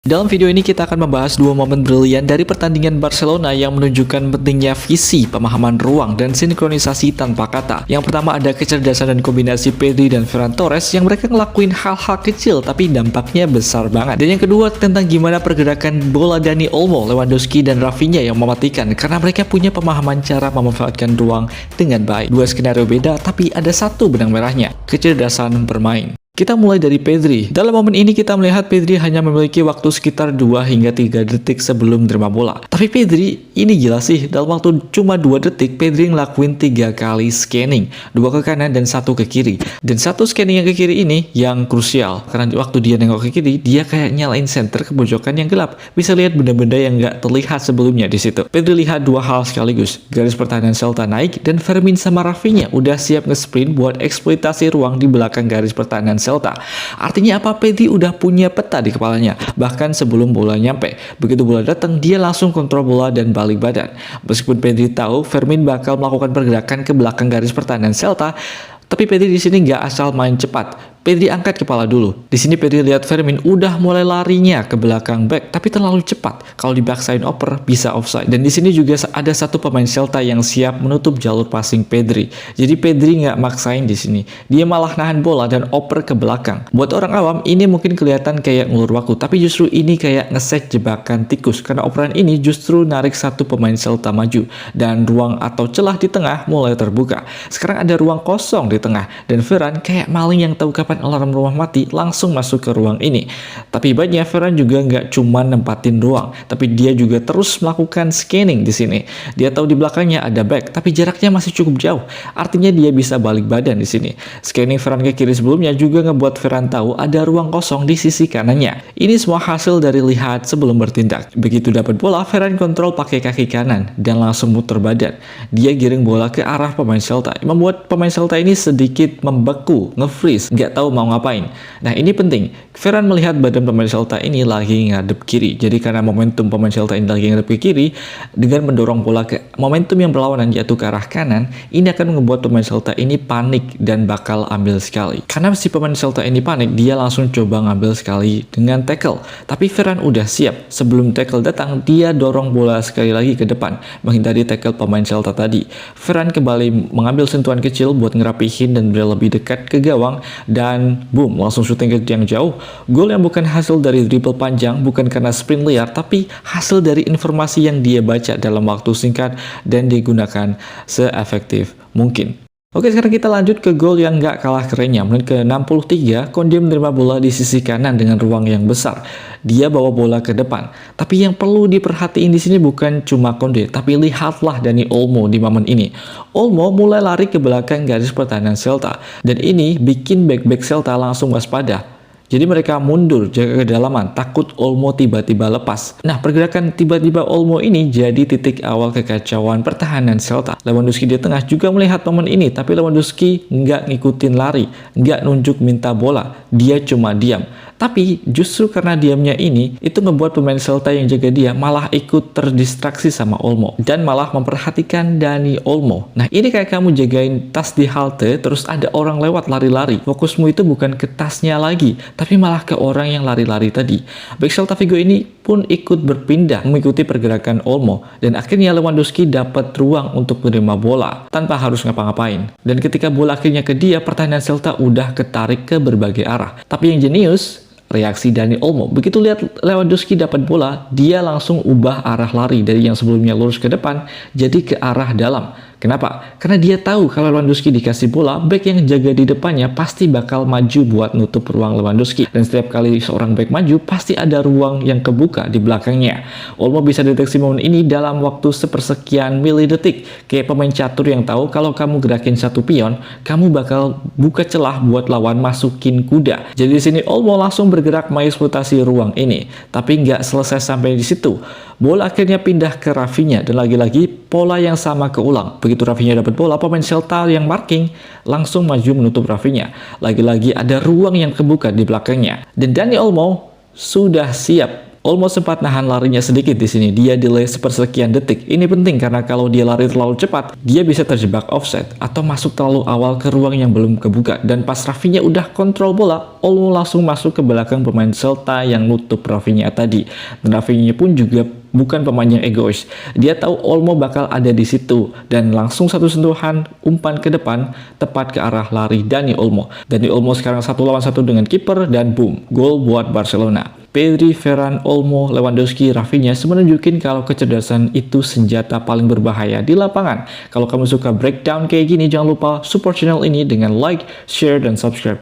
Dalam video ini kita akan membahas dua momen brilian dari pertandingan Barcelona yang menunjukkan pentingnya visi, pemahaman ruang, dan sinkronisasi tanpa kata. Yang pertama ada kecerdasan dan kombinasi Pedri dan Ferran Torres yang mereka ngelakuin hal-hal kecil tapi dampaknya besar banget. Dan yang kedua tentang gimana pergerakan bola Dani Olmo, Lewandowski, dan Rafinha yang mematikan karena mereka punya pemahaman cara memanfaatkan ruang dengan baik. Dua skenario beda tapi ada satu benang merahnya, kecerdasan bermain. Kita mulai dari Pedri. Dalam momen ini kita melihat Pedri hanya memiliki waktu sekitar 2 hingga 3 detik sebelum menerima bola. Tapi Pedri ini gila sih, dalam waktu cuma 2 detik Pedri ngelakuin 3 kali scanning, 2 ke kanan dan 1 ke kiri. Dan satu scanning yang ke kiri ini yang krusial, karena waktu dia nengok ke kiri, dia kayak nyalain center ke pojokan yang gelap. Bisa lihat benda-benda yang nggak terlihat sebelumnya di situ. Pedri lihat dua hal sekaligus, garis pertahanan Celta naik dan Fermin sama Rafinha udah siap nge-sprint buat eksploitasi ruang di belakang garis pertahanan Celta. Artinya apa? Pedri udah punya peta di kepalanya, bahkan sebelum bola nyampe. Begitu bola datang, dia langsung kontrol bola dan balik badan. Meskipun Pedri tahu Fermin bakal melakukan pergerakan ke belakang garis pertahanan Celta, tapi Pedri di sini nggak asal main cepat. Pedri angkat kepala dulu. Di sini Pedri lihat Fermin udah mulai larinya ke belakang back, tapi terlalu cepat. Kalau di backside oper bisa offside. Dan di sini juga ada satu pemain Celta yang siap menutup jalur passing Pedri. Jadi Pedri nggak maksain di sini. Dia malah nahan bola dan oper ke belakang. Buat orang awam ini mungkin kelihatan kayak ngulur waktu, tapi justru ini kayak ngeset jebakan tikus. Karena operan ini justru narik satu pemain Celta maju dan ruang atau celah di tengah mulai terbuka. Sekarang ada ruang kosong di tengah dan Ferran kayak maling yang tahu kapan alarm rumah mati langsung masuk ke ruang ini. Tapi banyak Ferran juga nggak cuma nempatin ruang, tapi dia juga terus melakukan scanning di sini. Dia tahu di belakangnya ada back, tapi jaraknya masih cukup jauh. Artinya dia bisa balik badan di sini. Scanning Ferran ke kiri sebelumnya juga ngebuat Ferran tahu ada ruang kosong di sisi kanannya. Ini semua hasil dari lihat sebelum bertindak. Begitu dapat bola, Ferran kontrol pakai kaki kanan dan langsung muter badan. Dia giring bola ke arah pemain Celta, membuat pemain Celta ini sedikit membeku, nge-freeze, nggak tahu mau ngapain. Nah ini penting, Ferran melihat badan pemain Celta ini lagi ngadep kiri. Jadi karena momentum pemain Celta ini lagi ngadep ke kiri, dengan mendorong bola ke momentum yang berlawanan yaitu ke arah kanan, ini akan membuat pemain Celta ini panik dan bakal ambil sekali. Karena si pemain Celta ini panik, dia langsung coba ngambil sekali dengan tackle. Tapi Ferran udah siap, sebelum tackle datang, dia dorong bola sekali lagi ke depan, menghindari tackle pemain Celta tadi. Ferran kembali mengambil sentuhan kecil buat ngerapihin dan lebih dekat ke gawang, dan boom, langsung syuting ke yang jauh. Gol yang bukan hasil dari dribble panjang, bukan karena sprint liar, tapi hasil dari informasi yang dia baca dalam waktu singkat dan digunakan seefektif mungkin. Oke, sekarang kita lanjut ke gol yang nggak kalah kerennya. Menit ke-63, Koundé menerima bola di sisi kanan dengan ruang yang besar. Dia bawa bola ke depan. Tapi yang perlu diperhatiin di sini bukan cuma Koundé, tapi lihatlah Dani Olmo di momen ini. Olmo mulai lari ke belakang garis pertahanan Celta, dan ini bikin back-back Celta langsung waspada. Jadi mereka mundur, jaga kedalaman, takut Olmo tiba-tiba lepas. Nah, pergerakan tiba-tiba Olmo ini jadi titik awal kekacauan pertahanan Celta. Lewandowski di tengah juga melihat momen ini, tapi Lewandowski nggak ngikutin lari, nggak nunjuk minta bola, dia cuma diam. Tapi justru karena diamnya ini, itu ngebuat pemain Celta yang jaga dia malah ikut terdistraksi sama Olmo dan malah memperhatikan Dani Olmo. Nah, ini kayak kamu jagain tas di halte, terus ada orang lewat lari-lari. Fokusmu itu bukan ke tasnya lagi, tapi malah ke orang yang lari-lari tadi. Back Celta Vigo ini pun ikut berpindah mengikuti pergerakan Olmo, dan akhirnya Lewandowski dapat ruang untuk menerima bola tanpa harus ngapa-ngapain. Dan ketika bola akhirnya ke dia, pertahanan Celta udah ketarik ke berbagai arah. Tapi yang jenius, reaksi Dani Olmo. Begitu lihat Lewandowski dapat bola, dia langsung ubah arah lari dari yang sebelumnya lurus ke depan jadi ke arah dalam. Kenapa? Karena dia tahu kalau Lewandowski dikasih bola, back yang jaga di depannya pasti bakal maju buat nutup ruang Lewandowski. Dan setiap kali seorang back maju, pasti ada ruang yang kebuka di belakangnya. Olmo bisa deteksi momen ini dalam waktu sepersekian milidetik. Kayak pemain catur yang tahu kalau kamu gerakin satu pion, kamu bakal buka celah buat lawan masukin kuda. Jadi di sini Olmo langsung bergerak mengeksploitasi ruang ini. Tapi nggak selesai sampai di situ. Bola akhirnya pindah ke Rafinha dan lagi-lagi pola yang sama keulang. Begitu Rafinha dapat bola, pemain Celta yang marking langsung maju menutup Rafinha. Lagi-lagi ada ruang yang kebuka di belakangnya. Dan Dani Olmo sudah siap Olmo sempat nahan larinya sedikit di sini. Dia delay sepersekian detik. Ini penting karena kalau dia lari terlalu cepat, dia bisa terjebak offset atau masuk terlalu awal ke ruang yang belum kebuka. Dan pas Rafinha udah kontrol bola, Olmo langsung masuk ke belakang pemain Celta yang nutup Rafinha tadi. Dan Rafinha pun juga bukan pemain yang egois. Dia tahu Olmo bakal ada di situ dan langsung satu sentuhan umpan ke depan tepat ke arah lari Dani Olmo. Dani Olmo sekarang 1 lawan 1 dengan kiper dan boom, gol buat Barcelona. Pedri, Ferran, Olmo, Lewandowski, Rafinha semua nunjukin kalau kecerdasan itu senjata paling berbahaya di lapangan. Kalau kamu suka breakdown kayak gini, jangan lupa support channel ini dengan like, share, dan subscribe.